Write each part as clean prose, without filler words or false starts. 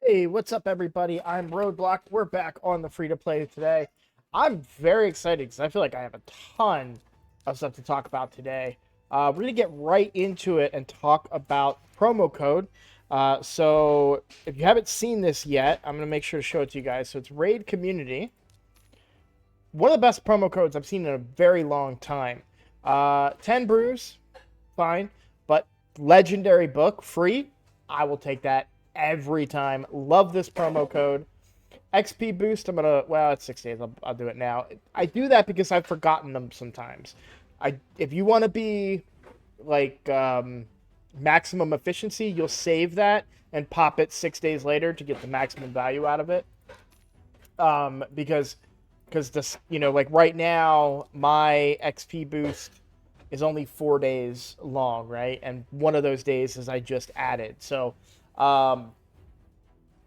Hey, what's up, everybody? I'm Roadblock. We're back on the free to play today. I'm very excited because I feel like I have a ton of stuff to talk about today. We're going to get right into it and talk about promo code. So, if you haven't seen this yet, I'm going to make sure to show it to you guys. So, it's Raid Community. One of the best promo codes I've seen in a very long time. 10 brews, fine. But Legendary Book, free. I will take that every time. Love this promo code. XP boost, well, it's 6 days. I'll do it now. I do that because I've forgotten them sometimes. If you want to be like maximum efficiency, you'll save that and pop it 6 days later to get the maximum value out of it. Because this, like right now, my XP boost is only 4 days long, right? And one of those days is I just added. So,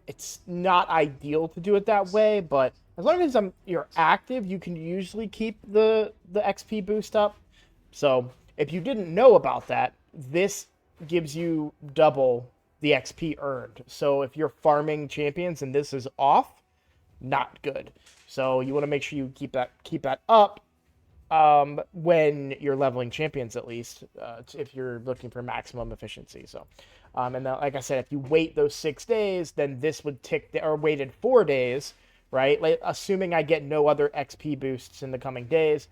it's not ideal to do it that way, but as long as you're active, you can usually keep the XP boost up. So if you didn't know about that, this gives you double the XP earned. So if you're farming champions and this is off, not good. So you want to make sure you keep that up when you're leveling champions, at least, if you're looking for maximum efficiency. So, and then, like I said, if you wait those 6 days, then this would tick, or waited 4 days, right? Like, assuming I get no other XP boosts in the coming days,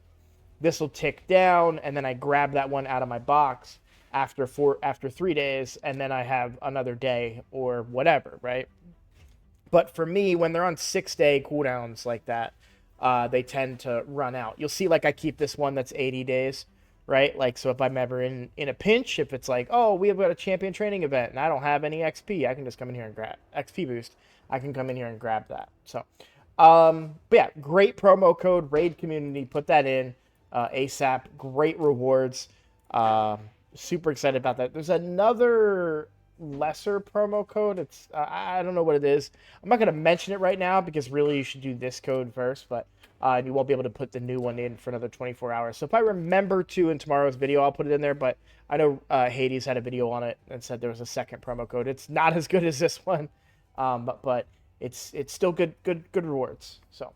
this will tick down, and then I grab that one out of my box after 3 days, and then I have another day or whatever, right? But for me, when they're on 6 day cooldowns like that, they tend to run out. You'll see, like, I keep this one that's 80 days, right? Like, so if I'm ever in a pinch, if it's like, oh, we have got a champion training event and I don't have any XP, I can just come in here and grab XP boost. I can come in here and grab that. So, but yeah, great promo code, Raid Community. Put that in ASAP. Great rewards. Super excited about that. There's another lesser promo code. It's I don't know what it is. I'm not going to mention it right now because really you should do this code first, but you won't be able to put the new one in for another 24 hours. So if I remember to in tomorrow's video, I'll put it in there, but I know Hades had a video on it and said there was a second promo code. It's not as good as this one, but it's still good rewards. So all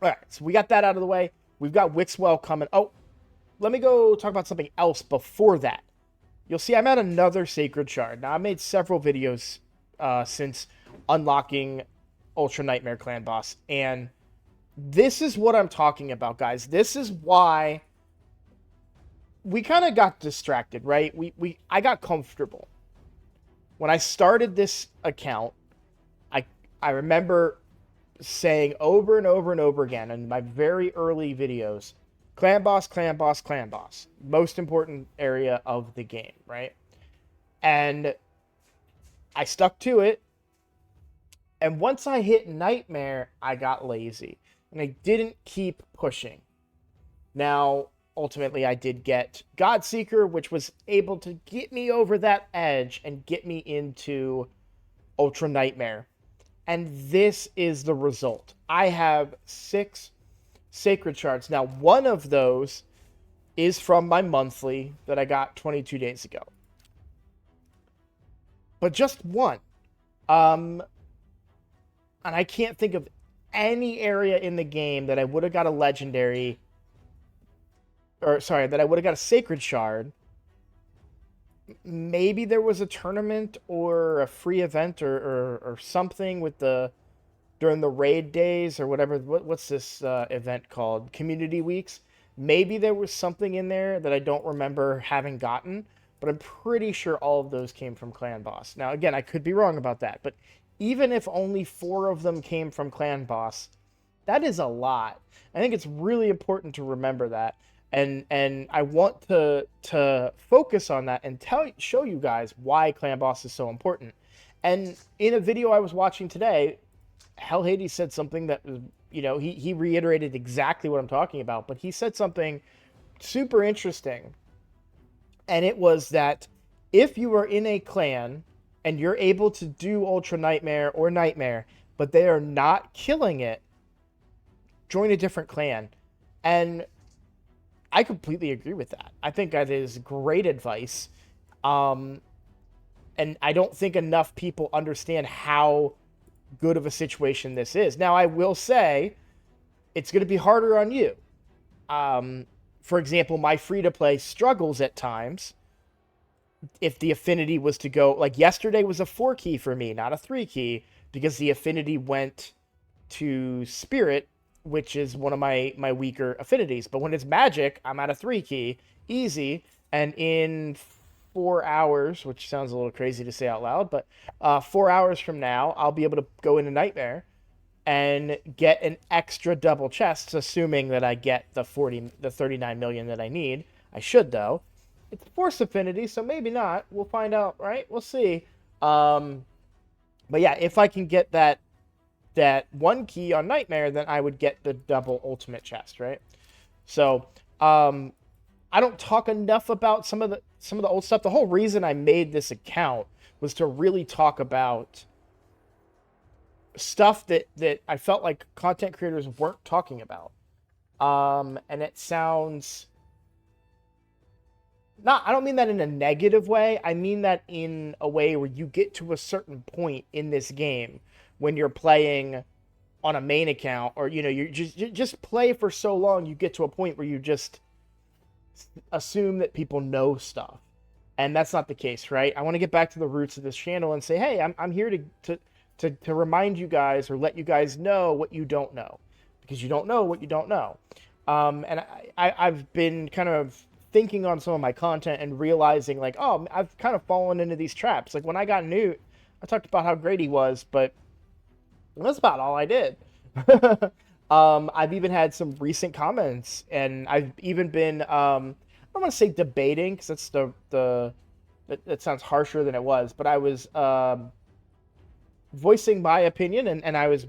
right, so we got that out of the way. We've got Wixwell coming. Oh, let me go talk about something else before that. You'll see I'm at another Sacred Shard. Now, I made several videos since unlocking Ultra Nightmare Clan Boss, and this is what I'm talking about, guys. This is why we kind of got distracted, right? I got comfortable. When I started this account, I remember saying over and over and over again in my very early videos, Clan boss, clan boss, clan boss. Most important area of the game, right? And I stuck to it. And once I hit Nightmare, I got lazy. And I didn't keep pushing. Now, ultimately, I did get Godseeker, which was able to get me over that edge and get me into Ultra Nightmare. And this is the result. I have 6 Sacred Shards. Now, one of those is from my monthly that I got 22 days ago. But just one. And I can't think of any area in the game that I would have got a legendary, or sorry, that I would have got a Sacred Shard. Maybe there was a tournament or a free event or something with during the raid days or whatever. What's this event called? Community weeks. Maybe there was something in there that I don't remember having gotten, but I'm pretty sure all of those came from Clan Boss. Now, again, I could be wrong about that, but even if only 4 of them came from Clan Boss, that is a lot. I think it's really important to remember that. And I want to focus on that and show you guys why Clan Boss is so important. And in a video I was watching today, Hell Hades said something that, he reiterated exactly what I'm talking about, but he said something super interesting. And it was that if you are in a clan and you're able to do Ultra Nightmare or Nightmare, but they are not killing it, join a different clan. And I completely agree with that. I think that is great advice. And I don't think enough people understand how good of a situation this is. Now, I will say it's going to be harder on you. Um, for example, my free to play struggles at times if the affinity was to go, like yesterday was a 4 key for me, not a 3 key, because the affinity went to spirit, which is one of my weaker affinities. But when it's magic, I'm at a 3 key, easy, and in 4 hours, which sounds a little crazy to say out loud, but 4 hours from now, I'll be able to go into nightmare and get an extra double chest, assuming that I get the 39 million that I need. I should, though. It's force affinity, so maybe not. We'll find out, right? We'll see. But yeah, if I can get that 1 key on nightmare, then I would get the double ultimate chest, right? So I don't talk enough about some of the old stuff. The whole reason I made this account was to really talk about stuff that I felt like content creators weren't talking about. And it sounds not, I don't mean that in a negative way. I mean that in a way where you get to a certain point in this game when you're playing on a main account, or you just play for so long, you get to a point where you just assume that people know stuff. And that's not the case, right? I want to get back to the roots of this channel and say, hey, I'm here to remind you guys, or let you guys know what you don't know, because you don't know what you don't know. And I've been kind of thinking on some of my content and realizing, like, oh, I've kind of fallen into these traps. Like when I got Newt, I talked about how great he was, but that's about all I did. I've even had some recent comments, and I've even been, I don't want to say debating, because that's that sounds harsher than it was, but I was voicing my opinion, and I was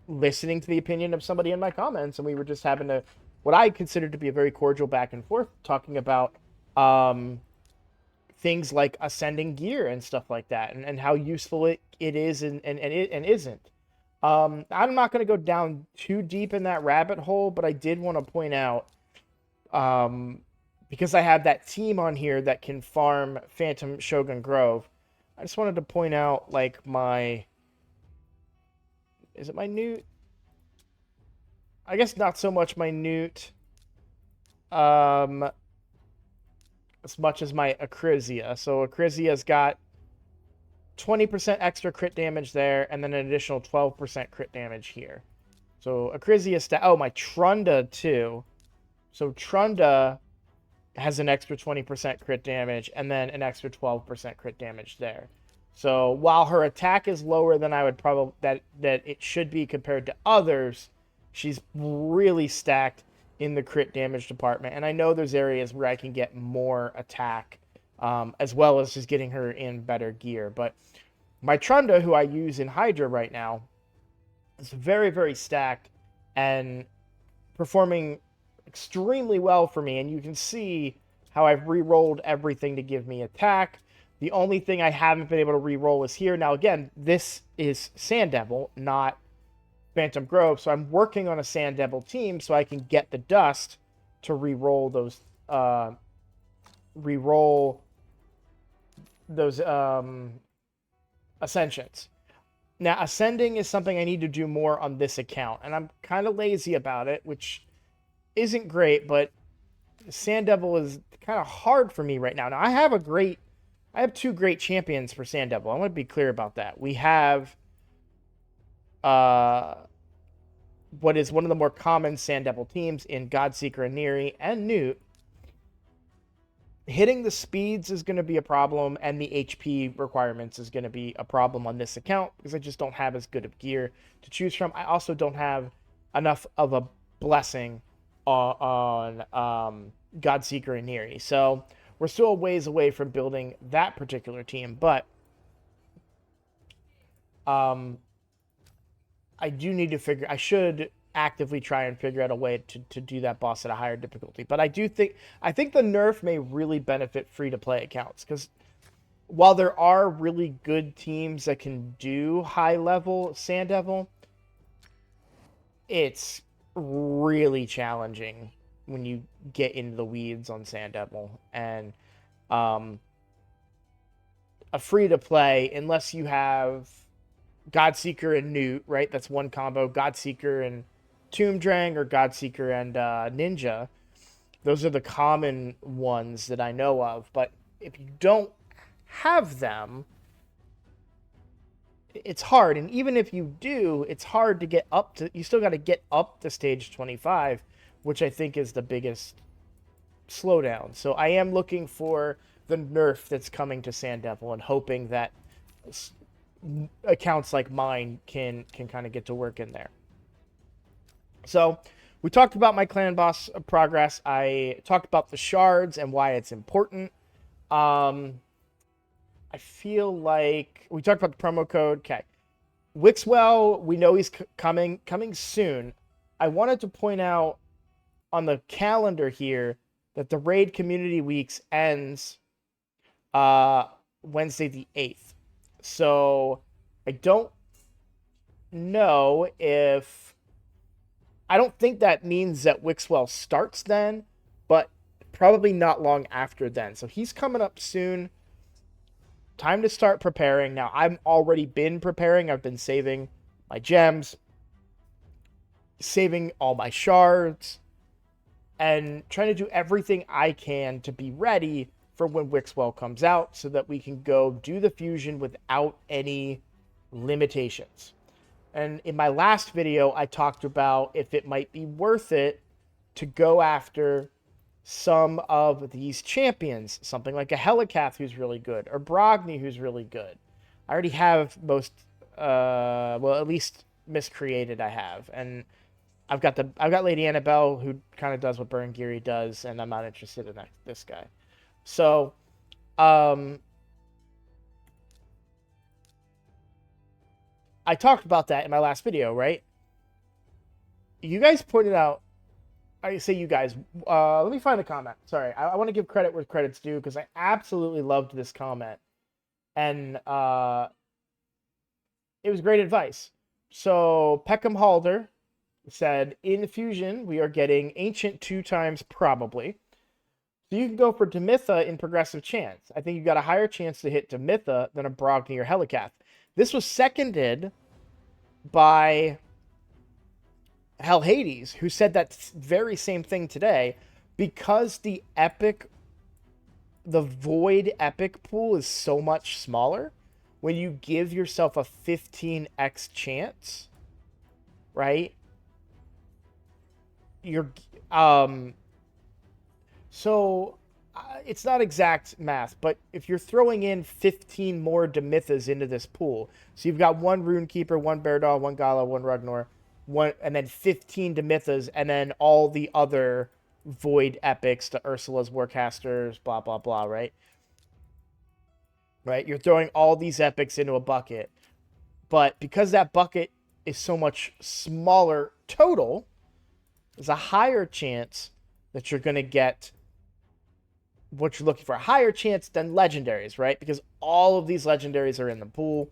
listening to the opinion of somebody in my comments, and we were just having what I considered to be a very cordial back and forth, talking about things like ascending gear and stuff like that, and how useful it is and isn't. I'm not going to go down too deep in that rabbit hole, but I did want to point out, because I have that team on here that can farm Phantom Shogun Grove, I just wanted to point out, like, is it my Newt? I guess not so much my Newt, as much as my Acrizia. So Acrizia's got 20% extra crit damage there, and then an additional 12% crit damage here. So Acrizia oh, my Trunda too. So Trunda has an extra 20% crit damage, and then an extra 12% crit damage there. So while her attack is lower than I would probably that it should be compared to others, she's really stacked in the crit damage department. And I know there's areas where I can get more attack, as well as just getting her in better gear. But my Trunda, who I use in Hydra right now, is very, very stacked and performing extremely well for me. And you can see how I've re-rolled everything to give me attack. The only thing I haven't been able to re-roll is here. Now, again, this is Sand Devil, not Phantom Grove. So I'm working on a Sand Devil team so I can get the dust to re-roll those ascensions. Now, ascending is something I need to do more on this account, and I'm kind of lazy about it, which isn't great, but Sand Devil is kind of hard for me right now. Now, I have 2 great champions for Sand Devil. I want to be clear about that. We have what is one of the more common Sand Devil teams in Godseeker and Neri and Newt. Hitting the speeds is going to be a problem, and the HP requirements is going to be a problem on this account, because I just don't have as good of gear to choose from. I also don't have enough of a blessing on Godseeker and Neri. So we're still a ways away from building that particular team, but I do need to I should actively try and figure out a way to do that boss at a higher difficulty. But I think the nerf may really benefit free-to-play accounts, because while there are really good teams that can do high-level Sand Devil, it's really challenging when you get into the weeds on Sand Devil. And a free-to-play unless you have Godseeker and Newt, right? That's one combo. Godseeker and Tomb Drang, or Godseeker and Ninja. Those are the common ones that I know of. But if you don't have them, it's hard. And even if you do, it's hard to get up to. You still got to get up to stage 25, which I think is the biggest slowdown. So I am looking for the nerf that's coming to Sand Devil and hoping that accounts like mine can kind of get to work in there. So we talked about my clan boss progress. I talked about the shards and why it's important. I feel like we talked about the promo code. Okay. Wixwell, we know he's coming soon. I wanted to point out on the calendar here that the Raid Community Weeks ends Wednesday the 8th. So I don't know if... I don't think that means that Wixwell starts then, but probably not long after then. So he's coming up soon. Time to start preparing. Now, I've already been preparing. I've been saving my gems, saving all my shards, and trying to do everything I can to be ready for when Wixwell comes out so that we can go do the fusion without any limitations. And in my last video, I talked about if it might be worth it to go after some of these champions, something like a Helicath who's really good, or Brogni who's really good. I already have most, well, at least Miscreated I have, and I've got Lady Annabelle who kind of does what Burngiri does, and I'm not interested in this guy. So, I talked about that in my last video, right? You guys pointed out, I say you guys, let me find a comment. Sorry, I want to give credit where credit's due because I absolutely loved this comment. And it was great advice. So Peckham Halder said, in Fusion, we are getting Ancient 2 times probably. So you can go for Demitha in progressive chance. I think you got a higher chance to hit Demitha than a Brogni or Helicath. This was seconded by Hell Hades, who said that very same thing today, because the Void epic pool is so much smaller. When you give yourself a 15x chance, right? It's not exact math, but if you're throwing in 15 more Demithas into this pool, so you've got one Runekeeper, one Beardall, one Gala, one Ragnar, and then 15 Demithas, and then all the other Void epics, the Ursula's, Warcasters, blah, blah, blah, right? Right? You're throwing all these epics into a bucket. But because that bucket is so much smaller total, there's a higher chance that you're going to get what you're looking for. A higher chance than legendaries, right? Because all of these legendaries are in the pool.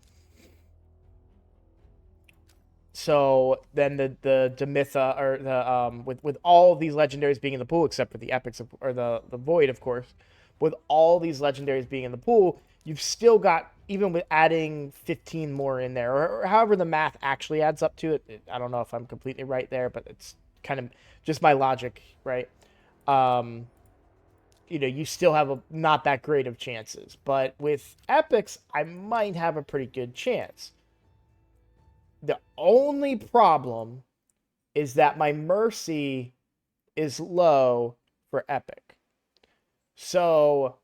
So then the Demitha, or the with all of these legendaries being in the pool, except for the epics or the Void, of course, with all these legendaries being in the pool, you've still got, even with adding 15 more in there, or however the math actually adds up to it. I don't know if I'm completely right there, but it's kind of just my logic, right? You still have not that great of chances. But with epics, I might have a pretty good chance. The only problem is that my mercy is low for epic. So,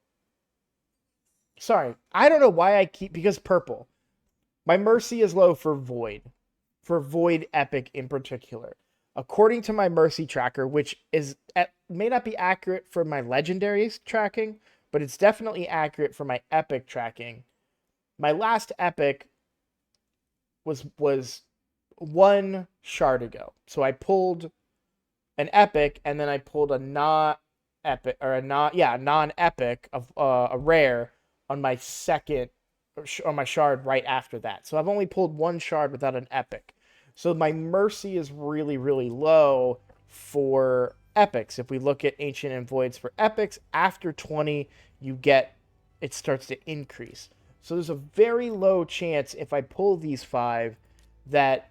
sorry, I don't know why I keep, because purple. My mercy is low for Void epic in particular. According to my mercy tracker, which may not be accurate for my legendaries tracking, but it's definitely accurate for my epic tracking. My last epic was one shard ago. So I pulled an epic, and then I pulled a non-epic, or a non-epic of a rare on my second, on my shard right after that. So I've only pulled one shard without an epic. So my mercy is really, really low for epics. If we look at Ancient and Voids for epics, after 20, it starts to increase. So there's a very low chance if I pull these 5 that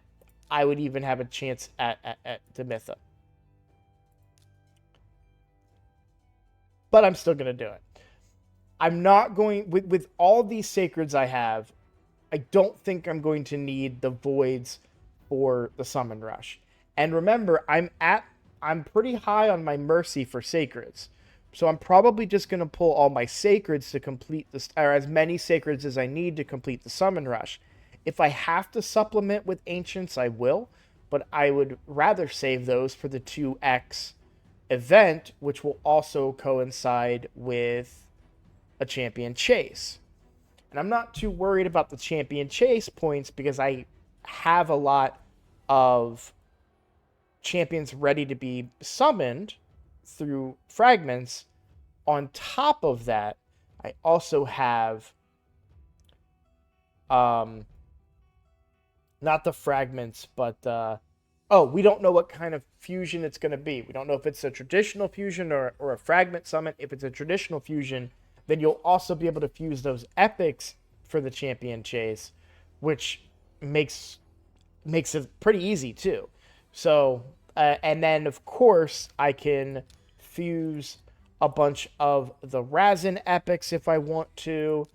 I would even have a chance at Demitha. But I'm still going to do it. I'm not going... With all these Sacreds I have, I don't think I'm going to need the Voids for the Summon Rush. And remember, I'm pretty high on my Mercy for Sacreds. So I'm probably just going to pull all my Sacreds to complete this, or as many Sacreds as I need to complete the Summon Rush. If I have to supplement with Ancients, I will. But I would rather save those for the 2x event, which will also coincide with a Champion Chase. And I'm not too worried about the Champion Chase points because I have a lot of champions ready to be summoned through fragments. On top of that, I also have not the fragments, but we don't know what kind of fusion it's going to be. We don't know if it's a traditional fusion or a fragment summon. If it's a traditional fusion, then you'll also be able to fuse those epics for the Champion Chase, which makes it pretty easy too. So, and then of course I can fuse a bunch of the Razin epics if I want to.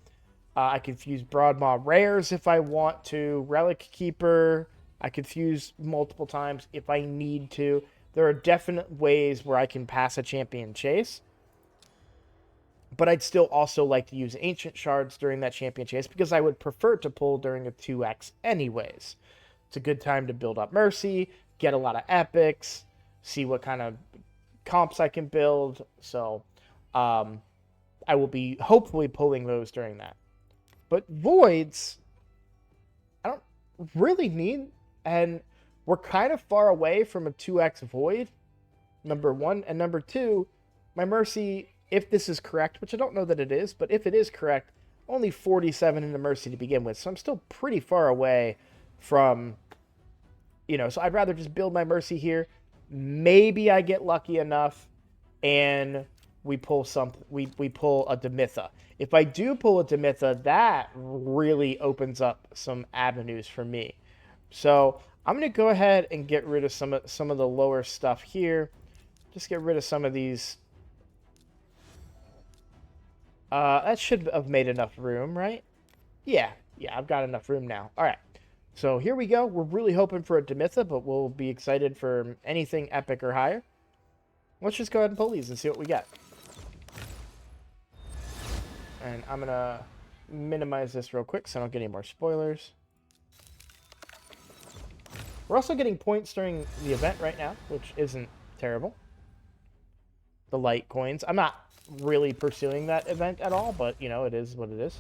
I can fuse Broadmaw rares if I want to. Relic Keeper, I could fuse multiple times if I need to. There are definite ways where I can pass a Champion Chase. But I'd still also like to use Ancient Shards during that Champion Chase because I would prefer to pull during a 2x anyways. It's a good time to build up Mercy, get a lot of epics, see what kind of comps I can build. So I will be hopefully pulling those during that. But Voids, I don't really need, and we're kind of far away from a 2x Void, number one. And number two, my Mercy, if this is correct, which I don't know that it is, but if it is correct, only 47 in the Mercy to begin with. So I'm still pretty far away from, so I'd rather just build my Mercy here. Maybe I get lucky enough and we pull we pull a Demitha. If I do pull a Demitha, that really opens up some avenues for me. So I'm going to go ahead and get rid of some of the lower stuff here. Just get rid of some of these. That should have made enough room, right? Yeah, I've got enough room now. All right. So here we go. We're really hoping for a Demitha, but we'll be excited for anything epic or higher. Let's just go ahead and pull these and see what we get. And I'm going to minimize this real quick so I don't get any more spoilers. We're also getting points during the event right now, which isn't terrible. The light coins. I'm not really pursuing that event at all, but, it is what it is.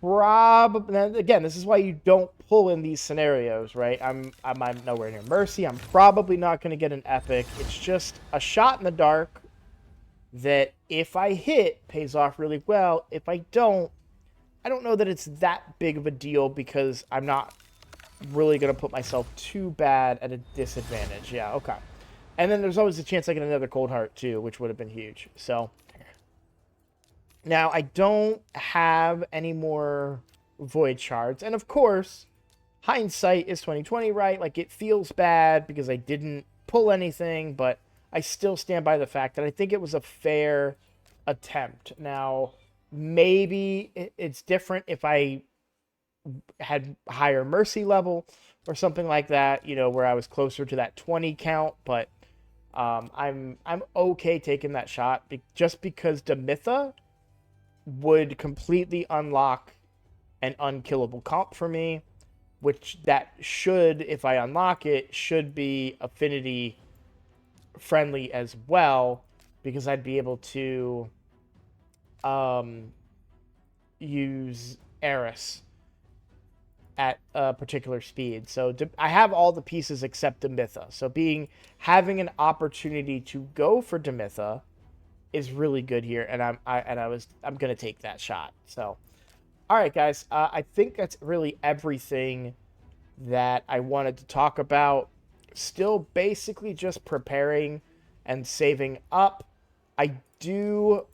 Again, this is why you don't pull in these scenarios, right? I'm nowhere near Mercy. I'm probably not going to get an epic. It's just a shot in the dark that if I hit, pays off really well. If I don't know that it's that big of a deal because I'm not really going to put myself too bad at a disadvantage. Yeah, okay. And then there's always a chance I get another Cold Heart too, which would have been huge. So now I don't have any more Void Shards. And of course, hindsight is 20/20, right? Like, it feels bad because I didn't pull anything, but I still stand by the fact that I think it was a fair attempt. Now, maybe it's different if I had higher Mercy level or something like that, where I was closer to that 20 count, but I'm okay taking that shot just because Demitha would completely unlock an unkillable comp for me, which that should, if I unlock it, should be affinity friendly as well, because I'd be able to use Eris at a particular speed. So I have all the pieces except Demitha. So having an opportunity to go for Demitha is really good here, and I'm gonna take that shot. So, all right, guys, I think that's really everything that I wanted to talk about. Still, basically just preparing and saving up. I do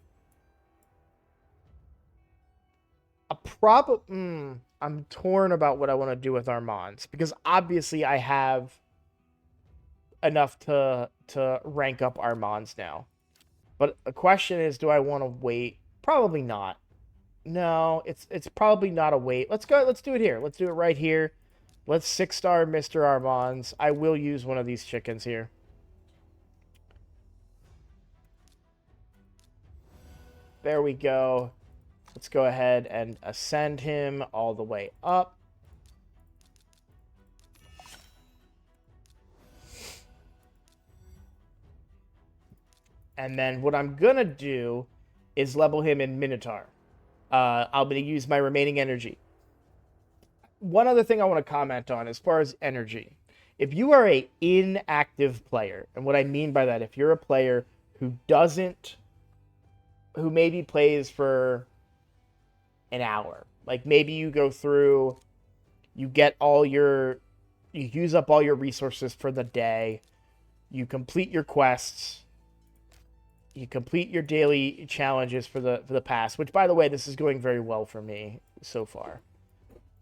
probably... I'm torn about what I want to do with Armands, because obviously I have enough to rank up Armands now. But the question is, do I want to wait? Probably not. No, it's probably not a wait. Let's go. Let's do it here. Let's do it right here. Let's 6-star Mr. Armands. I will use one of these chickens here. There we go. Let's go ahead and ascend him all the way up. And then what I'm going to do is level him in Minotaur. I'm going to use my remaining energy. One other thing I want to comment on as far as energy. If you are an inactive player, and what I mean by that, if you're a player who maybe plays for an hour, like maybe you go through, you use up all your resources for the day, you complete your quests, you complete your daily challenges for the past, which, by the way, this is going very well for me so far.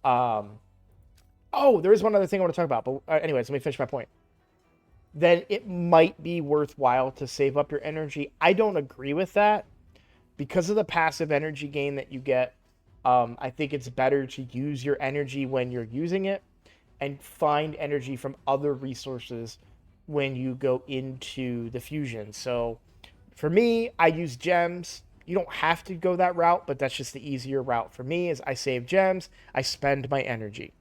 Oh, there is one other thing I want to talk about, but anyways, let me finish my point. Then it might be worthwhile to save up your energy. I don't agree with that. Because of the passive energy gain that you get, I think it's better to use your energy when you're using it and find energy from other resources when you go into the fusion. So for me, I use gems. You don't have to go that route, but that's just the easier route for me is I save gems, I spend my energy.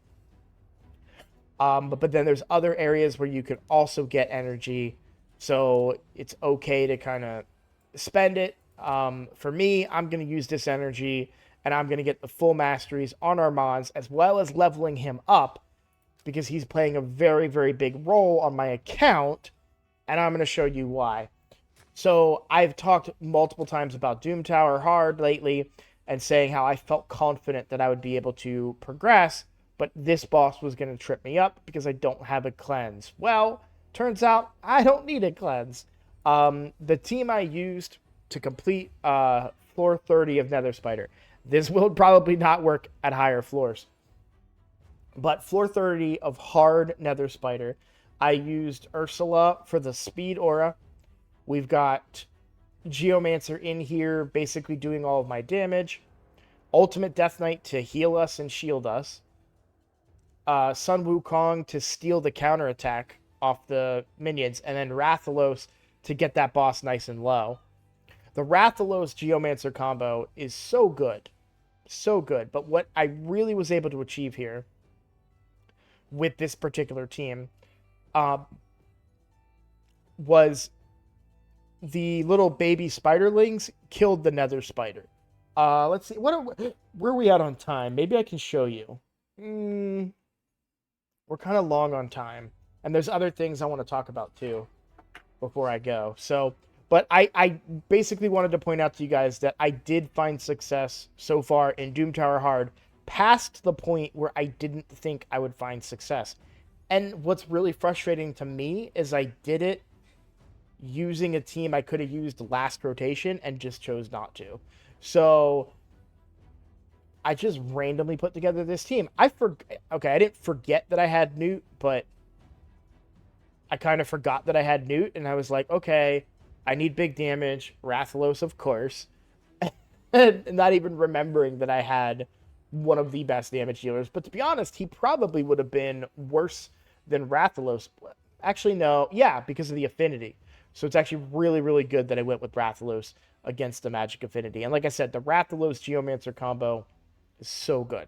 But then there's other areas where you could also get energy, so it's okay to kind of spend it. For me, I'm going to use this energy, and I'm going to get the full masteries on Armands, as well as leveling him up, because he's playing a very, very big role on my account, and I'm going to show you why. So I've talked multiple times about Doom Tower Hard lately, and saying how I felt confident that I would be able to progress, but this boss was going to trip me up because I don't have a cleanse. Well, turns out I don't need a cleanse. The team I used to complete floor 30 of Nether Spider. This will probably not work at higher floors. But floor 30 of hard Nether Spider, I used Ursula for the speed aura. We've got Geomancer in here basically doing all of my damage. Ultimate Death Knight to heal us and shield us. Sun Wukong to steal the counterattack off the minions. And then Rathalos to get that boss nice and low. The Rathalos Geomancer combo is so good. So good. But what I really was able to achieve here with this particular team was the little baby spiderlings killed the Nether Spider. Let's see. Where are we at on time? Maybe I can show you. We're kind of long on time. And there's other things I want to talk about too before I go. So... But I basically wanted to point out to you guys that I did find success so far in Doom Tower Hard, past the point where I didn't think I would find success. And what's really frustrating to me is I did it using a team I could have used last rotation and just chose not to. So I just randomly put together this team. I didn't forget that I had Newt, but I kind of forgot that I had Newt, and I was like, okay, I need big damage, Rathalos, of course, and not even remembering that I had one of the best damage dealers. But to be honest, he probably would have been worse than Rathalos. Actually, no. Yeah, because of the affinity. So it's actually really, really good that I went with Rathalos against the magic affinity. And like I said, the Rathalos Geomancer combo is so good.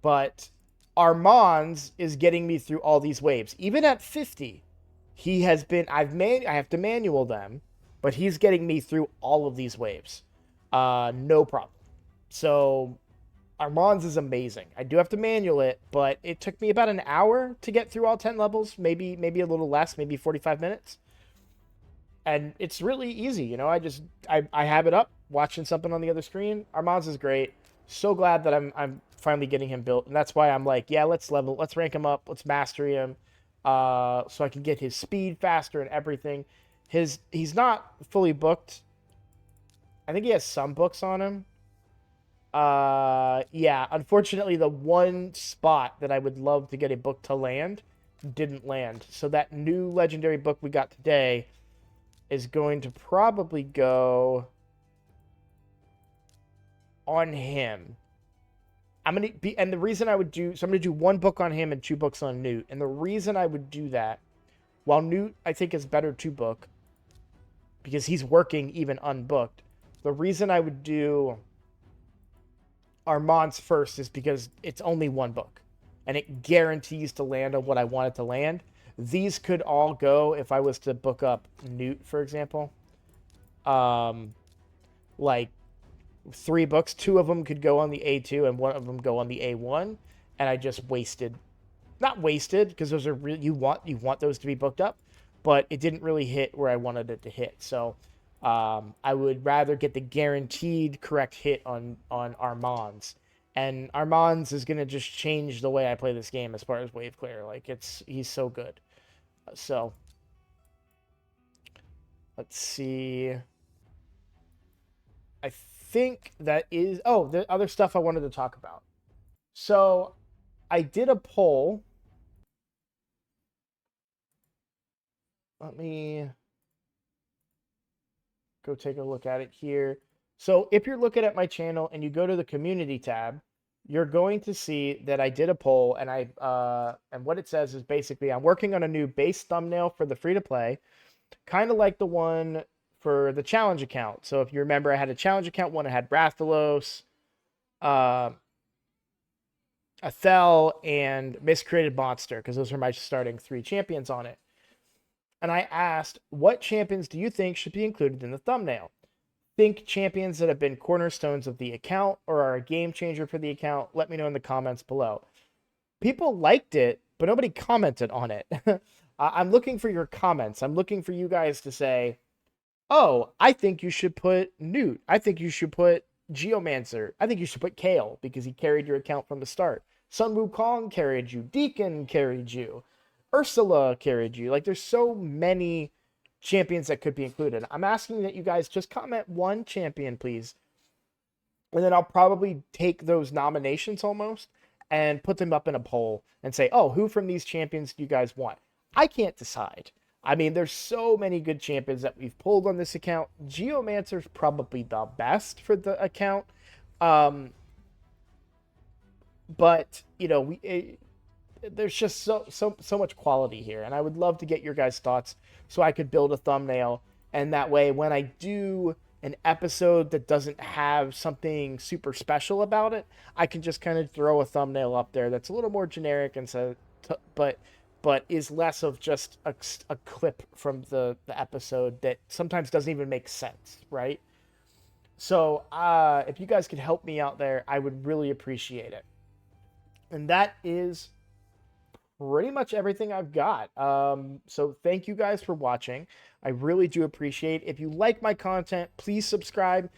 But Armands is getting me through all these waves. Even at 50, he has been... I have to manual them, but he's getting me through all of these waves. No problem. So Armands is amazing. I do have to manual it, but it took me about an hour to get through all 10 levels. Maybe a little less, maybe 45 minutes. And it's really easy, you know. I have it up, watching something on the other screen. Armands is great. So glad that I'm finally getting him built, and that's why I'm like, yeah, let's rank him up, let's mastery him, so I can get his speed faster and everything. He's not fully booked I think he has some books on him. Yeah, unfortunately, the one spot that I would love to get a book to land didn't land. So that new legendary book we got today is going to probably go on him. I'm gonna be, and the reason I would do, so I'm gonna do one book on him and two books on Newt. And the reason I would do that, while Newt I think is better to book because he's working even unbooked. The reason I would do Armand's first is because it's only one book and it guarantees to land on what I want it to land. These could all go if I was to book up Newt, for example. Um, like 3 books, 2 of them could go on the A2 and 1 of them go on the A1, and I just wasted, not wasted because those are really, you want those to be booked up, but it didn't really hit where I wanted it to hit. So I would rather get the guaranteed correct hit on Armand's, and Armand's is gonna just change the way I play this game as far as wave clear. Like he's so good. So let's see. I think that is. Oh, the other stuff I wanted to talk about. So I did a poll. Let me go take a look at it here. So if you're looking at my channel and you go to the community tab, you're going to see that I did a poll, and and what it says is basically I'm working on a new base thumbnail for the free to play, kind of like the one for the challenge account. So if you remember, I had a challenge account one. I had Rathalos, uh, Athel, and Miscreated Monster because those are my starting 3 champions on it. And I asked, what champions do you think should be included in the thumbnail? Think champions that have been cornerstones of the account or are a game changer for the account? Let me know in the comments below. People liked it, but nobody commented on it. I'm looking for your comments. I'm looking for you guys to say, oh, I think you should put Newt. I think you should put Geomancer. I think you should put Kale because he carried your account from the start. Sun Wukong carried you. Deacon carried you. Ursula carried you. Like, there's so many champions that could be included. I'm asking that you guys just comment one champion, please. And then I'll probably take those nominations almost and put them up in a poll and say, oh, who from these champions do you guys want? I can't decide. I mean, there's so many good champions that we've pulled on this account. Geomancer's probably the best for the account. But, you know, there's just so much quality here, and I would love to get your guys' thoughts so I could build a thumbnail, and that way when I do an episode that doesn't have something super special about it, I can just kind of throw a thumbnail up there that's a little more generic and so but is less of just a clip from the episode that sometimes doesn't even make sense, right? So if you guys could help me out there, I would really appreciate it. And that is pretty much everything I've got. So thank you guys for watching. I really do appreciate it. If you like my content, please subscribe.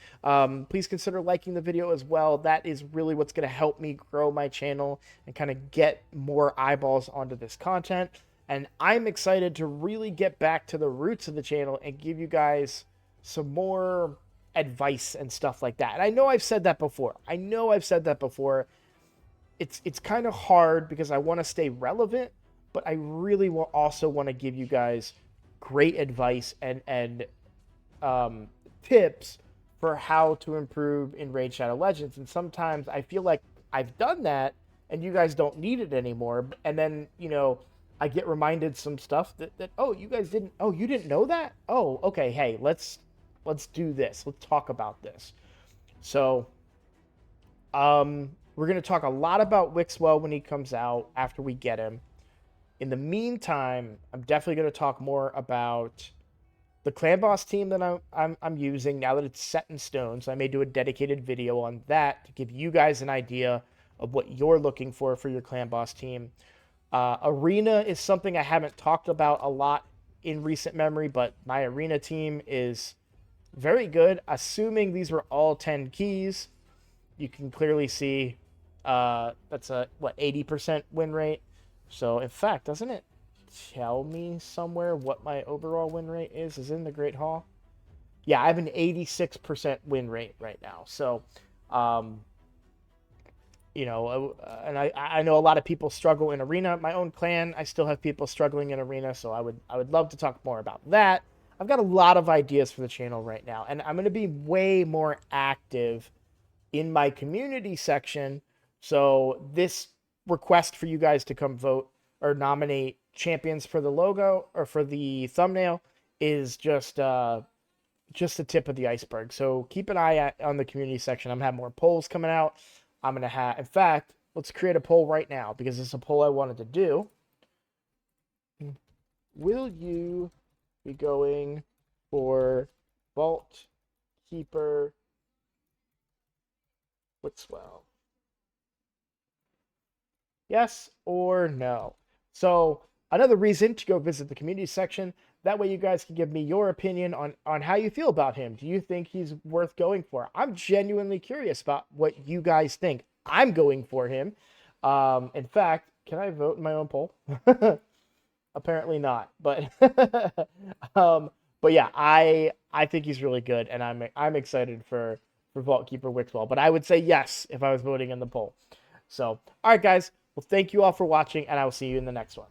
Please consider liking the video as well. That is really what's going to help me grow my channel and kind of get more eyeballs onto this content. And I'm excited to really get back to the roots of the channel and give you guys some more advice and stuff like that. And I know I've said that before. It's kind of hard because I want to stay relevant, but I really will also want to give you guys great advice and tips for how to improve in Raid Shadow Legends. And sometimes I feel like I've done that and you guys don't need it anymore. And then, you know, I get reminded some stuff that oh, you didn't know that? Oh, okay, hey, let's do this. Let's talk about this. So, we're going to talk a lot about Wixwell when he comes out after we get him. In the meantime, I'm definitely going to talk more about the clan boss team that I'm using now that it's set in stone. So I may do a dedicated video on that to give you guys an idea of what you're looking for your clan boss team. Arena is something I haven't talked about a lot in recent memory, but my arena team is very good. Assuming these were all 10 keys, you can clearly see that's a, 80% win rate. So, in fact, doesn't it tell me somewhere what my overall win rate is? Is in the Great Hall? yeah, I have an 86% win rate right now. So, um, and I know a lot of people struggle in arena. My own clan, I still have people struggling in arena, so I would love to talk more about that. I've got a lot of ideas for the channel right now, and I'm going to be way more active in my community section. So this request for you guys to come vote or nominate champions for the logo or for the thumbnail is just the tip of the iceberg. So keep an eye on the community section. I'm gonna have more polls coming out. I'm gonna have, in fact, let's create a poll right now because it's a poll I wanted to do. Will you be going for Vault Keeper Wixwell? Yes or no? So another reason to go visit the community section. That way you guys can give me your opinion on how you feel about him. Do you think he's worth going for? I'm genuinely curious about what you guys think. I'm going for him. In fact, can I vote in my own poll? Apparently not. But um, but yeah, I think he's really good, and I'm excited for Vault Keeper Wixwell. But I would say yes if I was voting in the poll. So, all right, guys. Well, thank you all for watching, and I will see you in the next one.